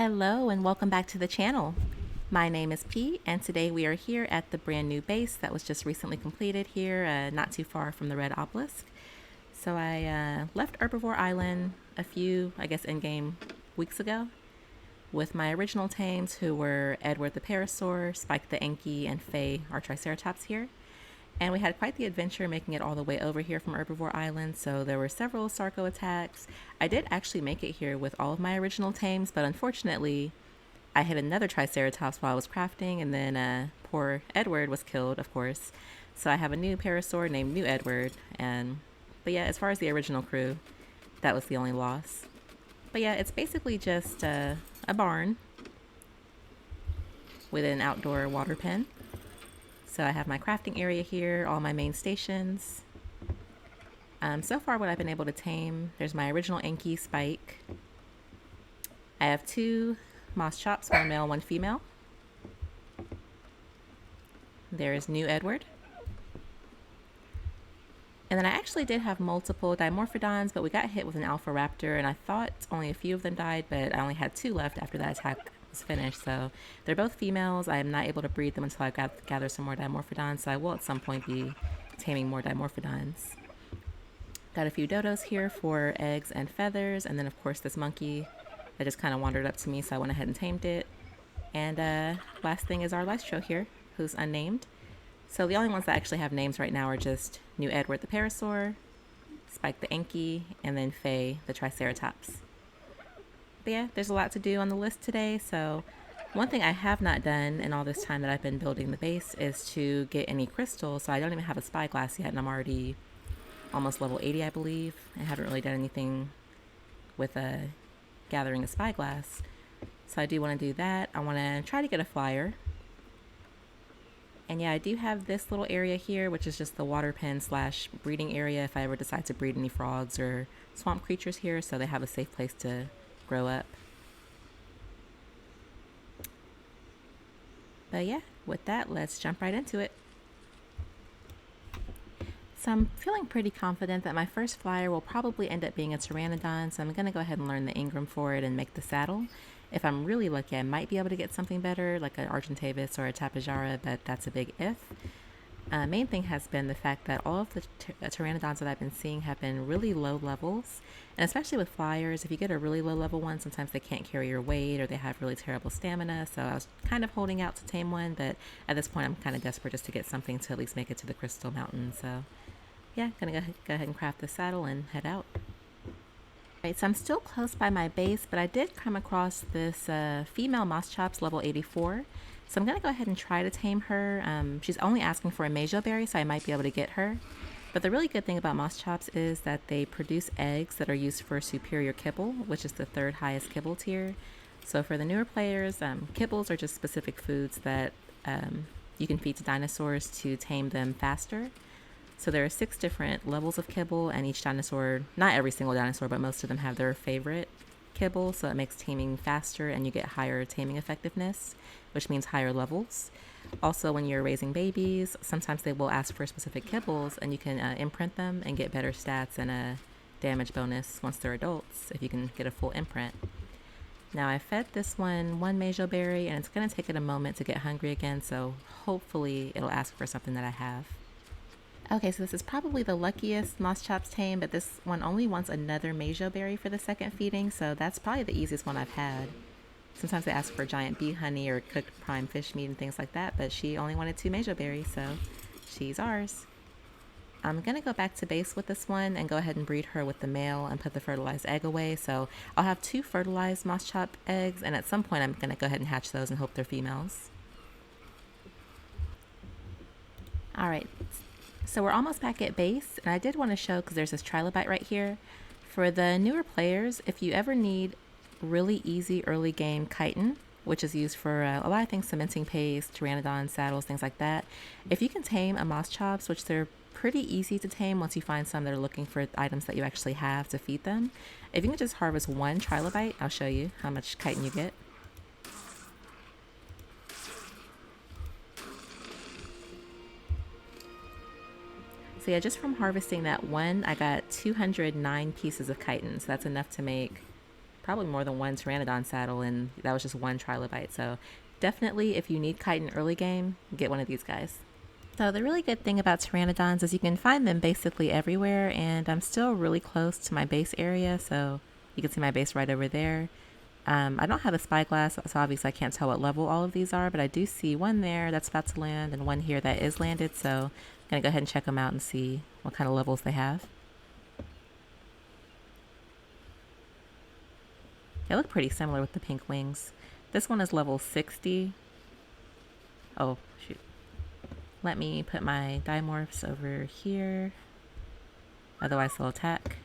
Hello and welcome back to the channel. My name is P and today we are here at the brand new base that was just recently completed here not too far from the Red Obelisk. So I left Herbivore Island a few, I guess, in-game weeks ago with my original tames who were Edward the Parasaur, Spike the Enki, and Faye our Triceratops here. And we had quite the adventure making it all the way over here from Herbivore Island, so there were several Sarco attacks. I did actually make it here with all of my original tames, but unfortunately, I hit another Triceratops while I was crafting, and then poor Edward was killed, of course. So I have a new Parasaur named New Edward, but yeah, as far as the original crew, that was the only loss. But yeah, it's basically just a barn with an outdoor water pen. So I have my crafting area here, all my main stations. So far what I've been able to tame, there's my original Enki, Spike. I have two mishaps, one male, one female. There's New Edward. And then I actually did have multiple Dimorphodons, but we got hit with an Alpha Raptor, and I thought only a few of them died, but I only had two left after that attack was finished. So they're both females. I am not able to breed them until I gather some more Dimorphodons, so I will at some point be taming more Dimorphodons. Got a few dodos here for eggs and feathers, and then of course this monkey that just kind of wandered up to me, so I went ahead and tamed it. And last thing is our Lystro here, who's unnamed. So the only ones that actually have names right now are just New Edward the Parasaur, Spike the Enki, and then Faye the Triceratops. But yeah, there's a lot to do on the list today, so one thing I have not done in all this time that I've been building the base is to get any crystals, so I don't even have a spyglass yet, and I'm already almost level 80, I believe. I haven't really done anything with gathering a spyglass, so I do want to do that. I want to try to get a flyer. And yeah, I do have this little area here, which is just the water pen / breeding area if I ever decide to breed any frogs or swamp creatures here, so they have a safe place to grow up. But yeah, with that, let's jump right into it. So I'm feeling pretty confident that my first flyer will probably end up being a Pteranodon, so I'm going to go ahead and learn the Ingram for it and make the saddle. If I'm really lucky, I might be able to get something better, like an Argentavis or a Tapejara, but that's a big if. Main thing has been the fact that all of the Pteranodons that I've been seeing have been really low levels, and especially with flyers, if you get a really low level one, sometimes they can't carry your weight or they have really terrible stamina, so I was kind of holding out to tame one, but at this point I'm kind of desperate just to get something to at least make it to the Crystal Mountain, so yeah, gonna go ahead and craft the saddle and head out. Right, so I'm still close by my base, but I did come across this female mishaps level 84. So I'm going to go ahead and try to tame her. She's only asking for a Mejo berry, so I might be able to get her. But the really good thing about mishaps is that they produce eggs that are used for superior kibble, which is the third highest kibble tier. So for the newer players, kibbles are just specific foods that you can feed to dinosaurs to tame them faster. So there are 6 different levels of kibble, and each dinosaur, not every single dinosaur, but most of them have their favorite kibble, so it makes taming faster and you get higher taming effectiveness, which means higher levels. Also, when you're raising babies, sometimes they will ask for specific kibbles, and you can imprint them and get better stats and a damage bonus once they're adults, if you can get a full imprint. Now I fed this one Mejo berry, and it's going to take it a moment to get hungry again, so hopefully it'll ask for something that I have. Okay, so this is probably the luckiest mishaps tame, but this one only wants another Mejo berry for the second feeding, so that's probably the easiest one I've had. Sometimes they ask for giant bee honey or cooked prime fish meat and things like that, but she only wanted 2 Mejo berries, so she's ours. I'm going to go back to base with this one and go ahead and breed her with the male and put the fertilized egg away, so I'll have 2 fertilized mischap eggs, and at some point I'm going to go ahead and hatch those and hope they're females. Alright. So we're almost back at base, and I did want to show, because there's this trilobite right here. For the newer players, if you ever need really easy early game chitin, which is used for a lot of things, cementing paste, pteranodon saddles, things like that. If you can tame a mishaps, which they're pretty easy to tame once you find some that are looking for items that you actually have to feed them. If you can just harvest 1 trilobite, I'll show you how much chitin you get. So yeah, just from harvesting that one, I got 209 pieces of chitin. So that's enough to make probably more than one pteranodon saddle, and that was just one trilobite. So definitely, if you need chitin early game, get one of these guys. So the really good thing about pteranodons is you can find them basically everywhere, and I'm still really close to my base area, so you can see my base right over there. I don't have a spyglass, so obviously I can't tell what level all of these are, but I do see one there that's about to land and one here that is landed, so I'm going to go ahead and check them out and see what kind of levels they have. They look pretty similar with the pink wings. This one is level 60. Oh, shoot. Let me put my dimorphs over here. Otherwise they'll attack.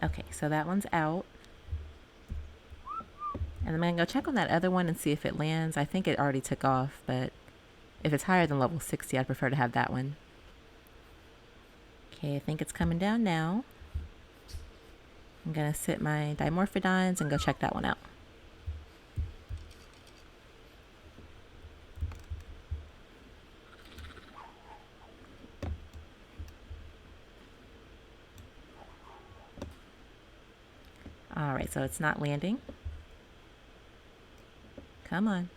Okay, so that one's out. And I'm going to go check on that other one and see if it lands. I think it already took off, but if it's higher than level 60, I'd prefer to have that one. Okay, I think it's coming down now. I'm going to sit my dimorphodons and go check that one out. Alright, so it's not landing. Come on.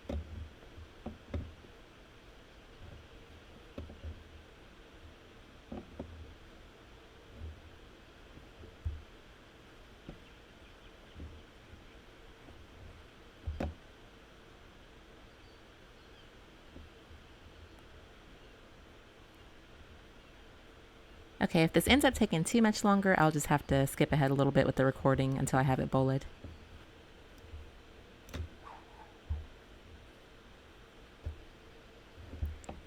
Okay, if this ends up taking too much longer, I'll just have to skip ahead a little bit with the recording until I have it bullet.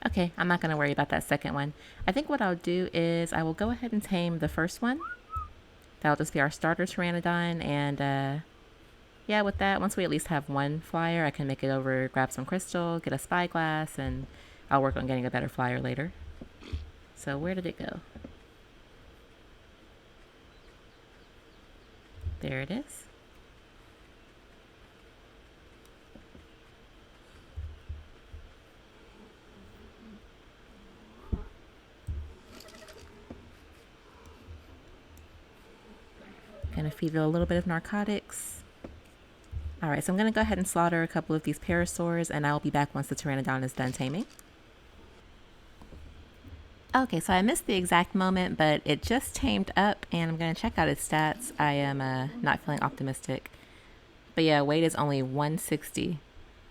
Okay, I'm not going to worry about that second one. I think what I'll do is I will go ahead and tame the first one. That'll just be our starter pteranodon, and yeah, with that, once we at least have one flyer, I can make it over, grab some crystal, get a spyglass, and I'll work on getting a better flyer later. So where did it go? There it is. Gonna feed it a little bit of narcotics. Alright, so I'm gonna go ahead and slaughter a couple of these parasaurs, and I'll be back once the pteranodon is done taming. Okay, so I missed the exact moment, but it just tamed up, and I'm going to check out its stats. I am not feeling optimistic. But yeah, weight is only 160.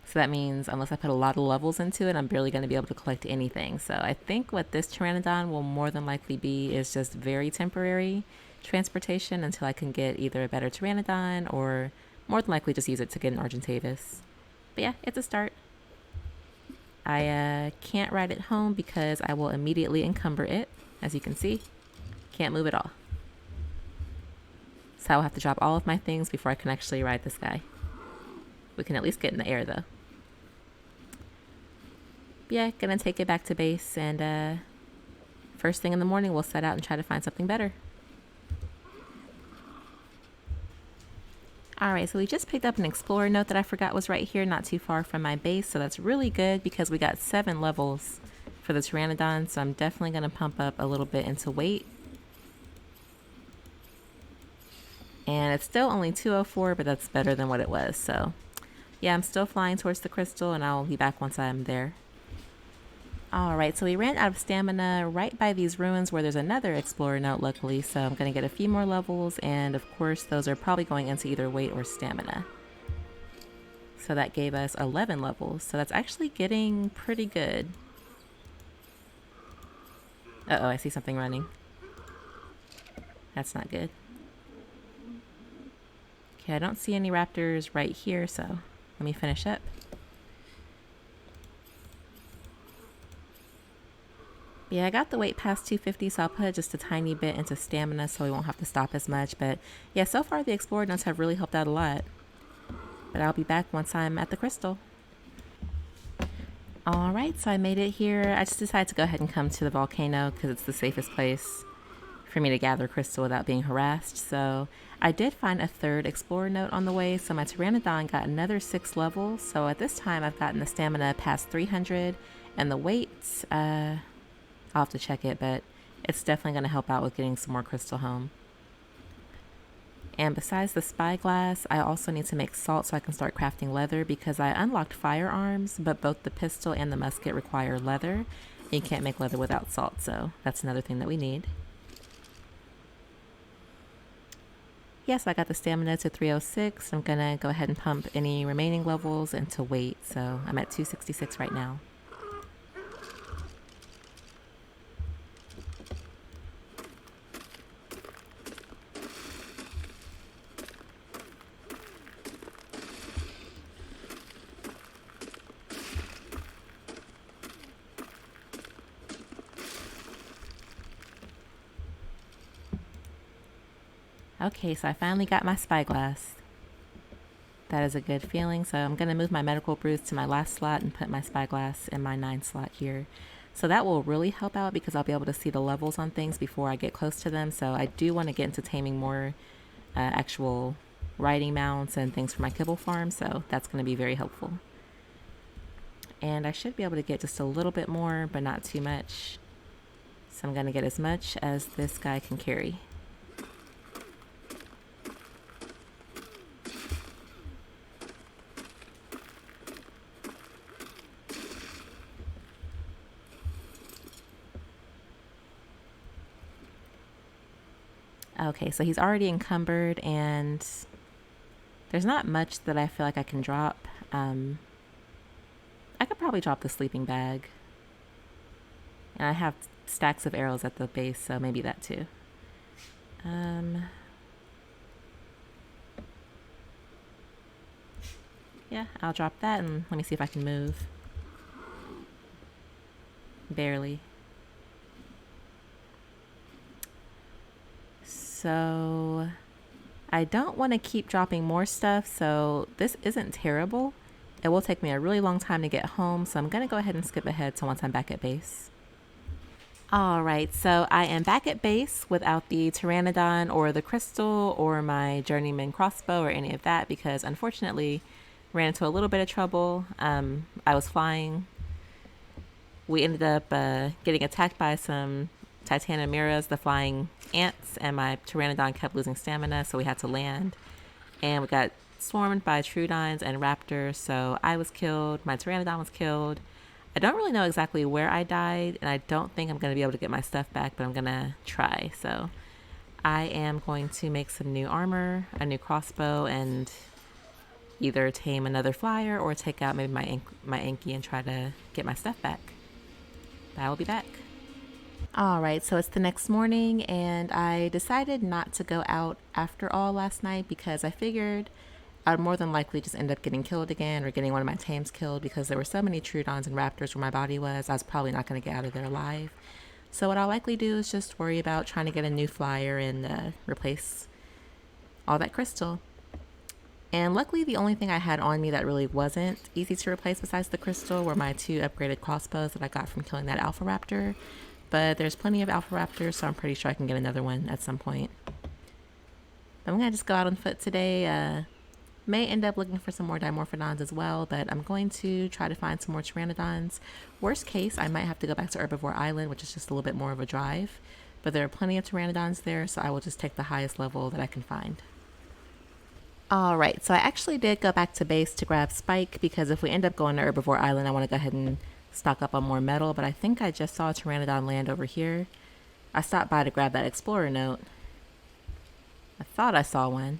So that means unless I put a lot of levels into it, I'm barely going to be able to collect anything. So I think what this pteranodon will more than likely be is just very temporary transportation until I can get either a better pteranodon or more than likely just use it to get an Argentavis. But yeah, it's a start. I can't ride it home because I will immediately encumber it, as you can see. Can't move at all. So I'll have to drop all of my things before I can actually ride this guy. We can at least get in the air though. But yeah, gonna take it back to base, and first thing in the morning we'll set out and try to find something better. Alright, so we just picked up an explorer note that I forgot was right here, not too far from my base, so that's really good because we got 7 levels for the pteranodon, so I'm definitely going to pump up a little bit into weight. And it's still only 204, but that's better than what it was, so yeah, I'm still flying towards the crystal, and I'll be back once I'm there. Alright, so we ran out of stamina right by these ruins where there's another explorer note luckily, so I'm going to get a few more levels, and of course those are probably going into either weight or stamina. So that gave us 11 levels, so that's actually getting pretty good. Uh-oh, I see something running. That's not good. Okay, I don't see any raptors right here, so let me finish up. Yeah, I got the weight past 250, so I'll put just a tiny bit into stamina so we won't have to stop as much. But yeah, so far the explorer notes have really helped out a lot. But I'll be back once I'm at the crystal. Alright, so I made it here. I just decided to go ahead and come to the volcano because it's the safest place for me to gather crystal without being harassed. So I did find a third explorer note on the way, so my pteranodon got another 6 levels. So at this time I've gotten the stamina past 300, and the weight, I'll have to check it, but it's definitely going to help out with getting some more crystal home. And besides the spyglass, I also need to make salt so I can start crafting leather, because I unlocked firearms, but both the pistol and the musket require leather. You can't make leather without salt, so that's another thing that we need. Yes, I got the stamina to 306. I'm going to go ahead and pump any remaining levels into weight, so I'm at 266 right now. Okay, so I finally got my spyglass. That is a good feeling. So I'm going to move my medical brews to my last slot and put my spyglass in my 9 slot here. So that will really help out because I'll be able to see the levels on things before I get close to them. So I do want to get into taming more actual riding mounts and things for my kibble farm. So that's going to be very helpful. And I should be able to get just a little bit more, but not too much. So I'm going to get as much as this guy can carry. Okay, so he's already encumbered, and there's not much that I feel like I can drop. I could probably drop the sleeping bag. And I have stacks of arrows at the base, so maybe that too. Yeah, I'll drop that, and let me see if I can move. Barely. So I don't want to keep dropping more stuff, so this isn't terrible. It will take me a really long time to get home, so I'm going to go ahead and skip ahead to once I'm back at base. Alright, so I am back at base without the pteranodon or the crystal or my journeyman crossbow or any of that, because unfortunately ran into a little bit of trouble. I was flying. We ended up getting attacked by some Titanamiras, the flying ants, and my pteranodon kept losing stamina, so we had to land. And we got swarmed by troodons and raptors, so I was killed, my pteranodon was killed. I don't really know exactly where I died, and I don't think I'm going to be able to get my stuff back, but I'm going to try. So I am going to make some new armor, a new crossbow, and either tame another flyer or take out maybe my Anki and try to get my stuff back. But I will be back. Alright, so it's the next morning, and I decided not to go out after all last night because I figured I'd more than likely just end up getting killed again or getting one of my tames killed, because there were so many troodons and raptors where my body was. I was probably not going to get out of there alive. So what I'll likely do is just worry about trying to get a new flyer and replace all that crystal. And luckily the only thing I had on me that really wasn't easy to replace besides the crystal were my 2 upgraded crossbows that I got from killing that alpha raptor. But there's plenty of alpha raptors, so I'm pretty sure I can get another one at some point. But I'm going to just go out on foot today. May end up looking for some more dimorphodons as well, but I'm going to try to find some more pteranodons. Worst case, I might have to go back to Herbivore Island, which is just a little bit more of a drive. But there are plenty of pteranodons there, so I will just take the highest level that I can find. Alright, so I actually did go back to base to grab Spike, because if we end up going to Herbivore Island, I want to go ahead and stock up on more metal, but I think I just saw a pteranodon land over here. I stopped by to grab that explorer note. I thought I saw one.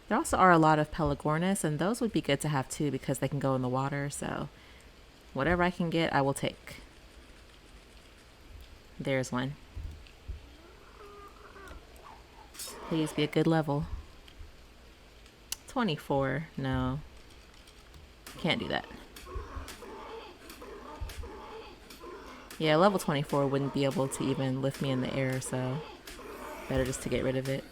There also are a lot of Pelagornis, and those would be good to have too because they can go in the water, so whatever I can get, I will take. There's one. Please be a good level. 24, no. Can't do that. Yeah, level 24 wouldn't be able to even lift me in the air, so better just to get rid of it.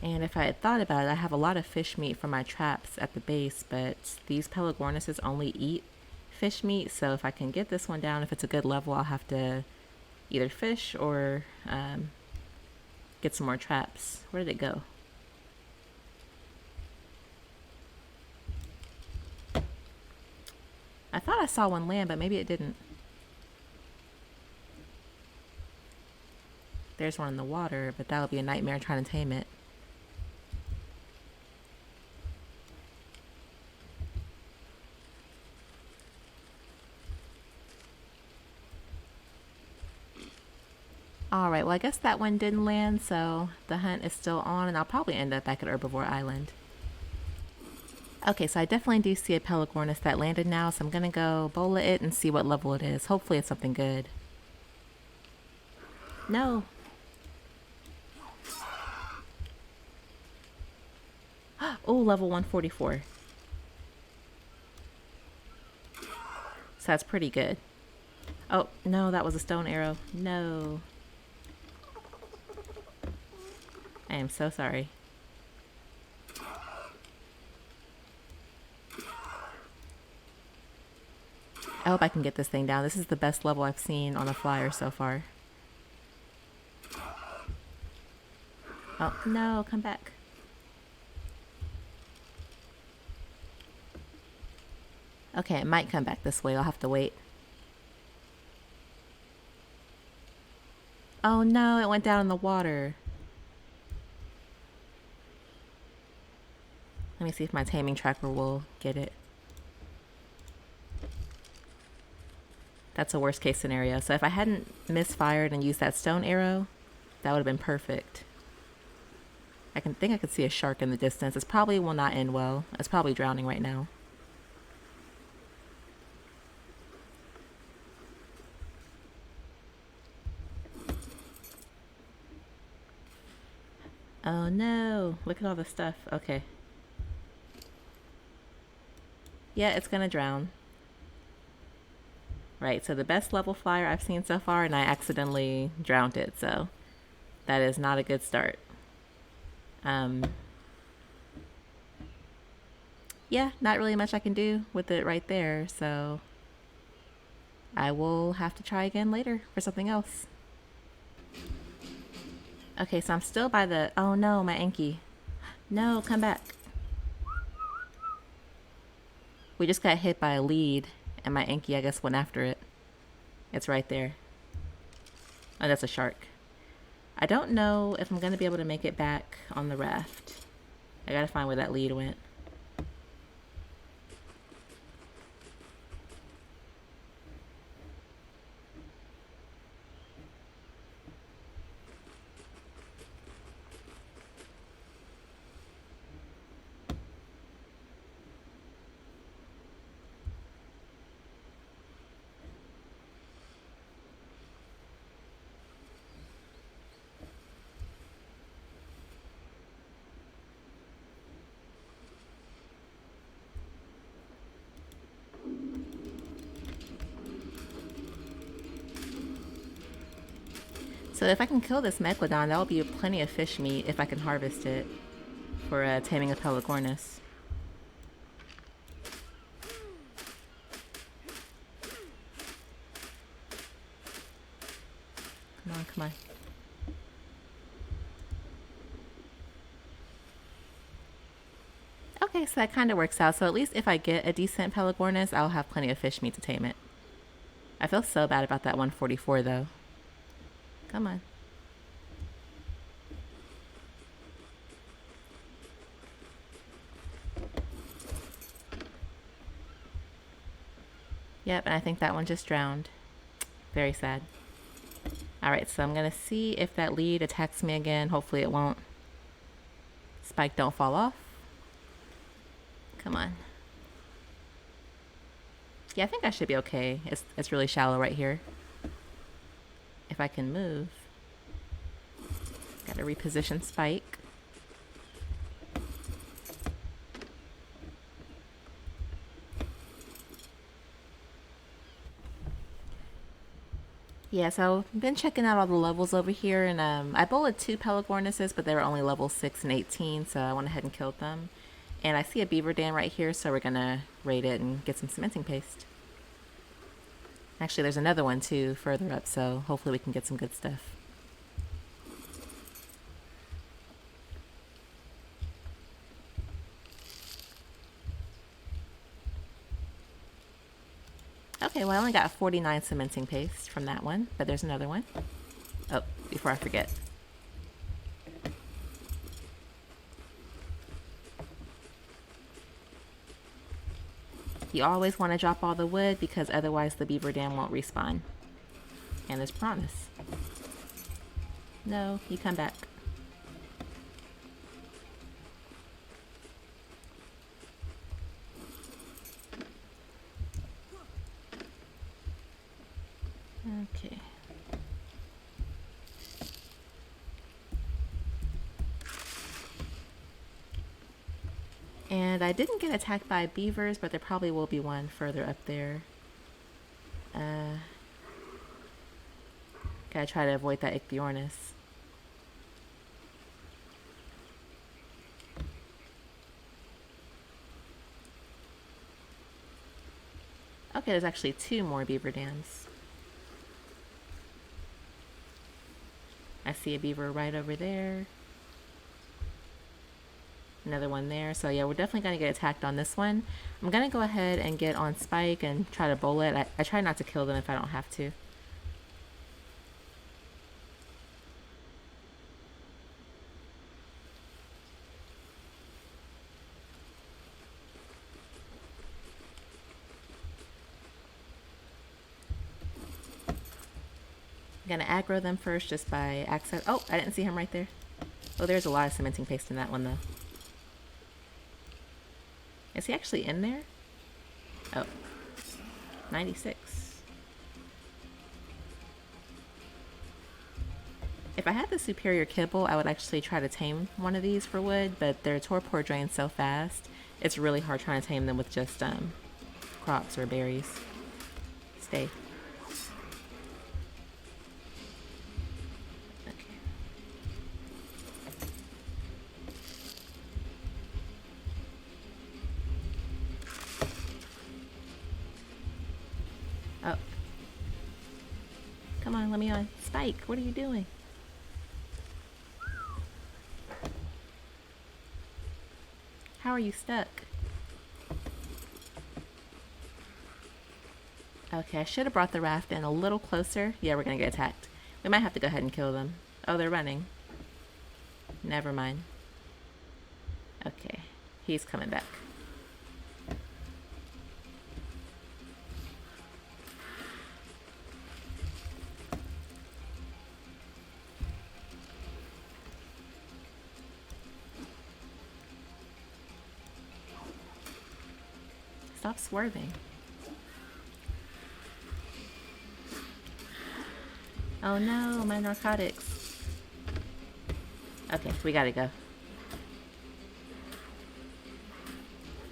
And if if I had thought about it, I have a lot of fish meat for my traps at the base, but these pelagornises only eat fish meat, so if I can get this one down, if it's a good level, I'll have to either fish or get some more traps. Where did it go? I thought I saw one land, but maybe it didn't. There's one in the water, but that would be a nightmare trying to tame it. Alright, well I guess that one didn't land, so the hunt is still on, and I'll probably end up back at Herbivore Island. Okay, so I definitely do see a pelagornis that landed now, so I'm gonna go bola it and see what level it is. Hopefully it's something good. No. Oh, level 144. So that's pretty good. Oh, no, that was a stone arrow. No. I am so sorry. I hope I can get this thing down. This is the best level I've seen on a flyer so far. Oh, no, come back. Okay, it might come back this way. I'll have to wait. Oh no, it went down in the water. Let me see if my taming tracker will get it. That's a worst case scenario. So if I hadn't misfired and used that stone arrow, that would have been perfect. I think I could see a shark in the distance. It probably will not end well. It's probably drowning right now. Oh no, look at all the stuff. Okay. Yeah, it's gonna drown. Right, so the best level flyer I've seen so far, and I accidentally drowned it, so that is not a good start. Yeah, not really much I can do with it right there, so I will have to try again later for something else. Okay, so I'm still by the... Oh no, my Anki. No, come back. We just got hit by a lead, and my Anki, I guess, went after it. It's right there. Oh, that's a shark. I don't know if I'm going to be able to make it back on the raft. I gotta find where that lead went. So if I can kill this Megalodon, that will be plenty of fish meat if I can harvest it for taming a Pelagornis. Come on, come on. Okay, so that kind of works out. So at least if I get a decent Pelagornis, I'll have plenty of fish meat to tame it. I feel so bad about that 144 though. Come on. Yep, and I think that one just drowned. Very sad. Alright, so I'm gonna see if that lead attacks me again. Hopefully it won't. Spike, don't fall off. Come on. Yeah, I think I should be okay. It's really shallow right here. If I can move. Gotta reposition Spike. Yeah, so I've been checking out all the levels over here, and I bullet 2 Pelagornises, but they were only level 6 and 18, so I went ahead and killed them. And I see a beaver dam right here, so we're gonna raid it and get some cementing paste. Actually, there's another one too further up, so hopefully we can get some good stuff. Okay, well, I only got 49 cementing paste from that one, but there's another one. Oh, before I forget. You always want to drop all the wood because otherwise the beaver dam won't respawn. And there's promise. No, you come back. Okay. And I didn't get attacked by beavers, but there probably will be one further up there. Gotta try to avoid that Ichthyornis. Okay, there's actually 2 more beaver dams. I see a beaver right over there. Another one there. So yeah, we're definitely going to get attacked on this one. I'm going to go ahead and get on Spike and try to bowl it. I try not to kill them if I don't have to. I'm going to aggro them first just by access. Oh, I didn't see him right there. Oh, there's a lot of cementing paste in that one though. Is he actually in there? Oh, 96. If I had the superior kibble, I would actually try to tame one of these for wood, but their torpor drains so fast, it's really hard trying to tame them with just crops or berries. Stay. Okay. Oh. Come on, let me on. Spike, what are you doing? How are you stuck? Okay, I should have brought the raft in a little closer. Yeah, we're gonna get attacked. We might have to go ahead and kill them. Oh, they're running. Never mind. Okay, he's coming back. Stop swerving. Oh no, my narcotics. Okay, we gotta go.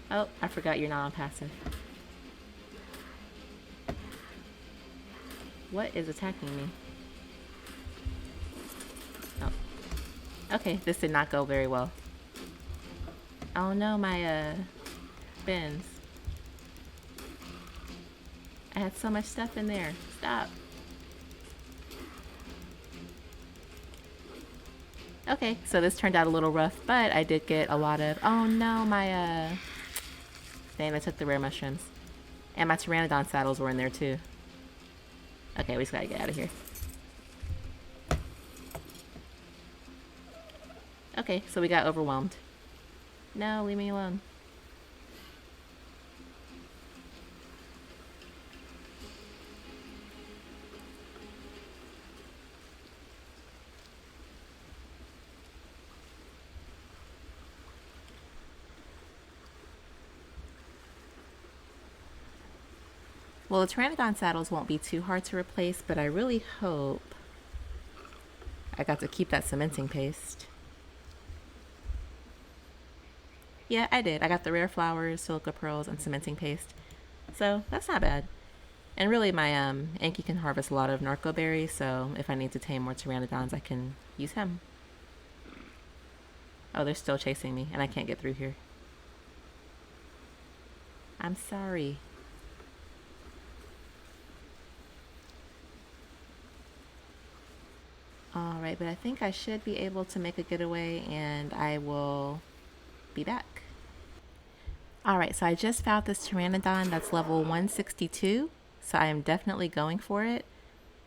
Oh, I forgot you're not on passive. What is attacking me? Oh. Okay, this did not go very well. Oh no, my bins. I had so much stuff in there. Stop. Okay, so this turned out a little rough, but I did get a lot of... Oh no, my dang, I took the rare mushrooms. And my pteranodon saddles were in there too. Okay, we just gotta get out of here. Okay, so we got overwhelmed. No, leave me alone. Well, the pteranodon saddles won't be too hard to replace, but I really hope I got to keep that cementing paste. Yeah, I did. I got the rare flowers, silica pearls, and cementing paste. So, that's not bad. And really, my Anki can harvest a lot of narco berries, so if I need to tame more pteranodons, I can use him. Oh, they're still chasing me, and I can't get through here. I'm sorry. Alright, but I think I should be able to make a getaway, and I will be back. Alright, so I just found this pteranodon that's level 162, so I am definitely going for it.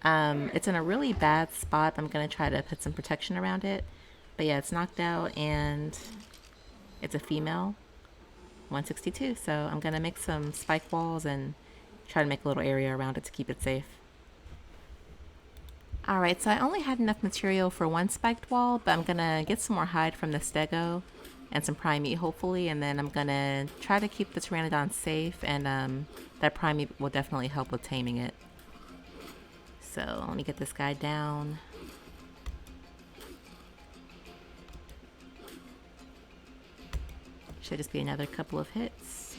It's in a really bad spot. I'm going to try to put some protection around it. But yeah, it's knocked out, and it's a female, 162. So I'm going to make some spike walls and try to make a little area around it to keep it safe. Alright, so I only had enough material for one spiked wall, but I'm going to get some more hide from the stego and some prime meat, hopefully, and then I'm going to try to keep the pteranodon safe, and that prime meat will definitely help with taming it. So let me get this guy down. Should just be another couple of hits.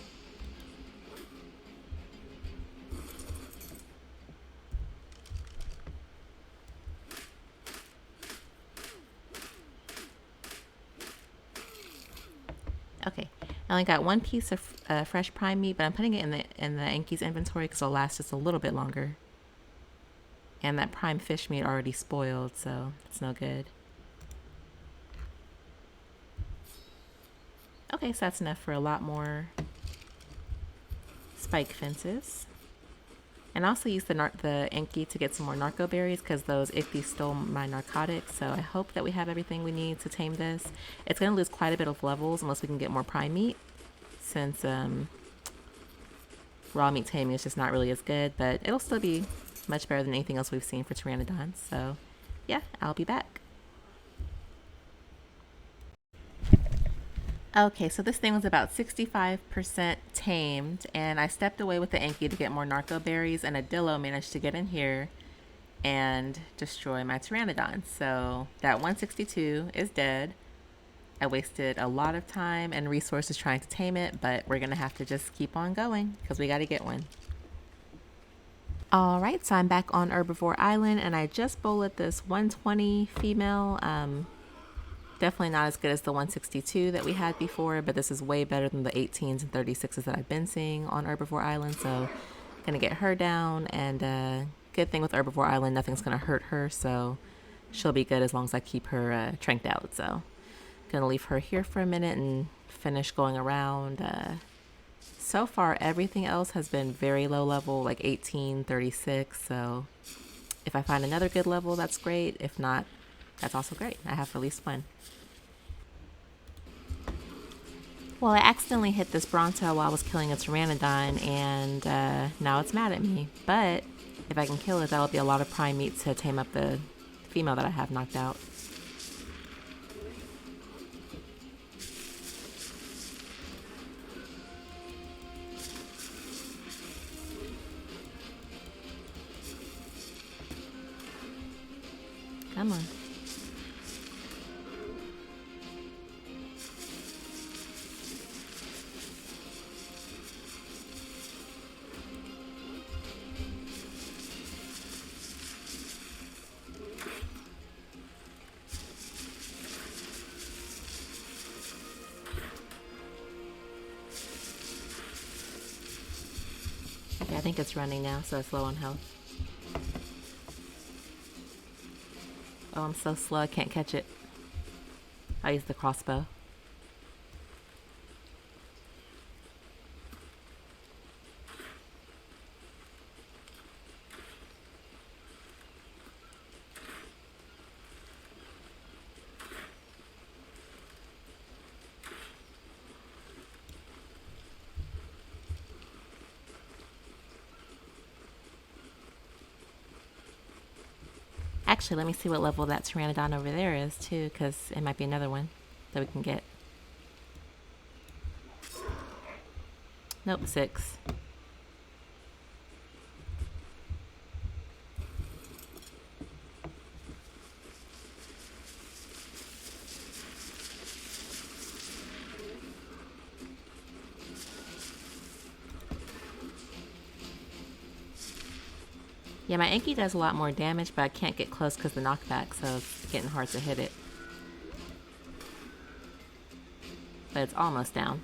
Okay, I only got one piece of fresh prime meat, but I'm putting it in the Anki's inventory because it'll last just a little bit longer. And that prime fish meat already spoiled, so it's no good. Okay, so that's enough for a lot more spike fences. And I also used the Anki to get some more narco berries because those ichthyos stole my narcotics. So I hope that we have everything we need to tame this. It's going to lose quite a bit of levels unless we can get more prime meat, since raw meat taming is just not really as good, but it'll still be much better than anything else we've seen for pteranodons. So yeah, I'll be back. Okay, so this thing was about 65% tamed, and I stepped away with the Anki to get more narco berries, and a Dillo managed to get in here and destroy my pteranodon. So that 162 is dead. I wasted a lot of time and resources trying to tame it, but we're gonna have to just keep on going because we gotta get one. Alright, so I'm back on Herbivore Island, and I just bullet this 120 female. Definitely not as good as the 162 that we had before, but this is way better than the 18s and 36s that I've been seeing on Herbivore Island. So gonna get her down, and good thing with Herbivore Island, nothing's gonna hurt her, so she'll be good as long as I keep her tranked out. So gonna leave her here for a minute and finish going around. So far everything else has been very low level, like 18, 36. So if I find another good level, that's great. If not, that's also great. I have at least one. Well, I accidentally hit this Bronto while I was killing a Pteranodon, and now it's mad at me. But if I can kill it, that'll be a lot of prime meat to tame up the female that I have knocked out. Come on. Okay, I think it's running now, so it's low on health. Oh, I'm so slow, I can't catch it. I use the crossbow. Actually, let me see what level that Pteranodon over there is, too, because it might be another one that we can get. Nope, 6. Yeah, my Anki does a lot more damage, but I can't get close because of the knockback, so it's getting hard to hit it. But it's almost down.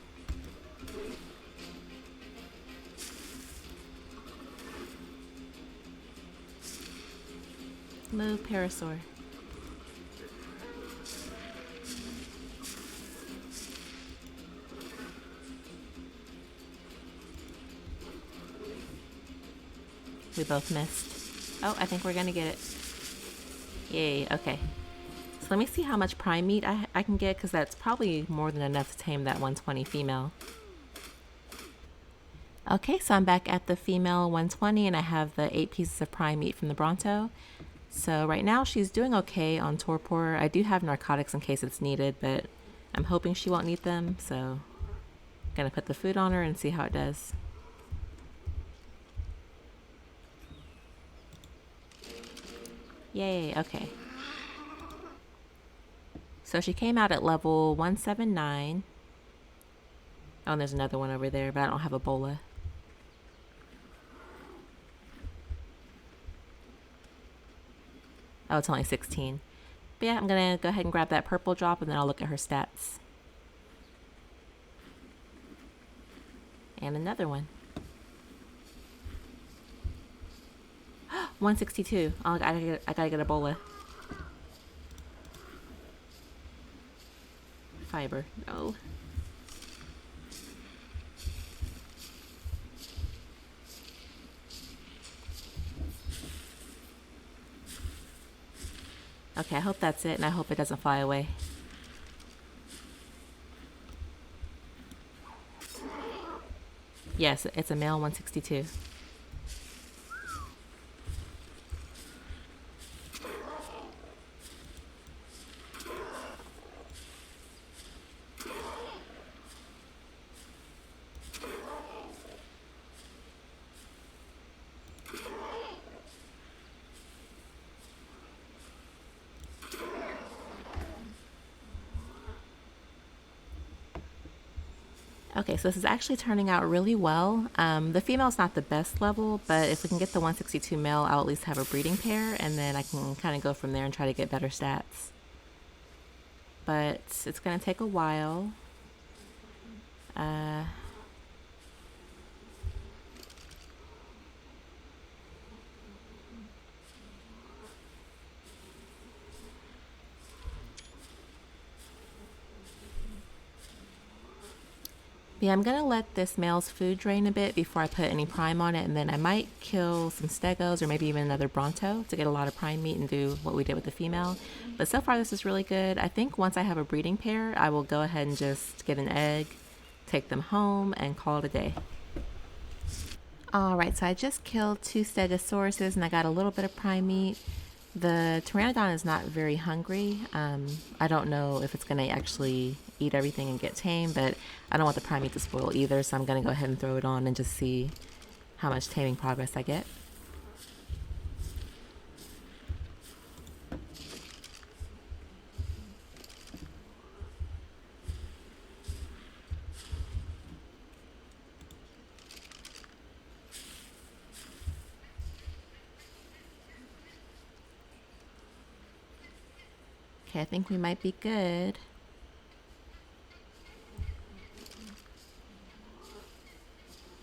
Move, Parasaur. We both missed. Oh, I think we're gonna get it. Yay, okay. So let me see how much prime meat I can get, because that's probably more than enough to tame that 120 female. Okay, so I'm back at the female 120 and I have the 8 pieces of prime meat from the Bronto. So right now she's doing okay on torpor. I do have narcotics in case it's needed, but I'm hoping she won't need them, so I'm gonna put the food on her and see how it does. Yay, okay. So she came out at level 179. Oh, and there's another one over there, but I don't have a bola. Oh, it's only 16. But yeah, I'm gonna go ahead and grab that purple drop and then I'll look at her stats. And another one. 162. Oh, I gotta get a bola. Fiber. No. Okay, I hope that's it, and I hope it doesn't fly away. Yes, it's a male 162. Okay, so this is actually turning out really well. The female's not the best level, but if we can get the 162 male, I'll at least have a breeding pair, and then I can kind of go from there and try to get better stats. But it's going to take a while. Yeah, I'm gonna let this male's food drain a bit before I put any prime on it, and then I might kill some stegos or maybe even another Bronto to get a lot of prime meat and do what we did with the female. But so far this is really good. I think once I have a breeding pair, I will go ahead and just get an egg, take them home, and call it a day. Alright, so I just killed 2 stegosauruses and I got a little bit of prime meat. The pteranodon is not very hungry. I don't know if it's going to actually eat everything and get tame, but I don't want the prime meat to spoil either, so I'm going to go ahead and throw it on and just see how much taming progress I get. Okay, I think we might be good.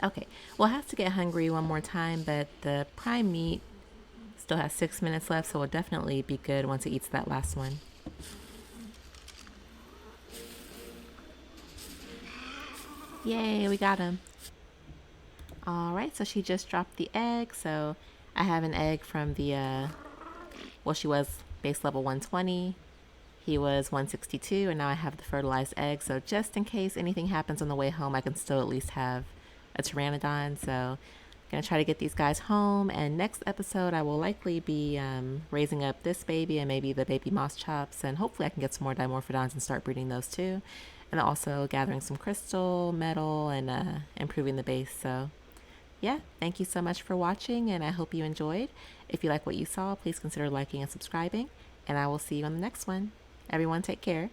Okay, we'll have to get hungry one more time, but the prime meat still has 6 minutes left, so we'll definitely be good once it eats that last one. Yay, we got him. Alright, so she just dropped the egg, so I have an egg from the, well, she was base level 120. He was 162, and now I have the fertilized egg, so just in case anything happens on the way home, I can still at least have a pteranodon. So I'm going to try to get these guys home, and next episode I will likely be raising up this baby and maybe the baby mishaps, and hopefully I can get some more dimorphodons and start breeding those too, and also gathering some crystal, metal, and improving the base. So yeah, thank you so much for watching, and I hope you enjoyed. If you like what you saw, please consider liking and subscribing, and I will see you on the next one. Everyone take care.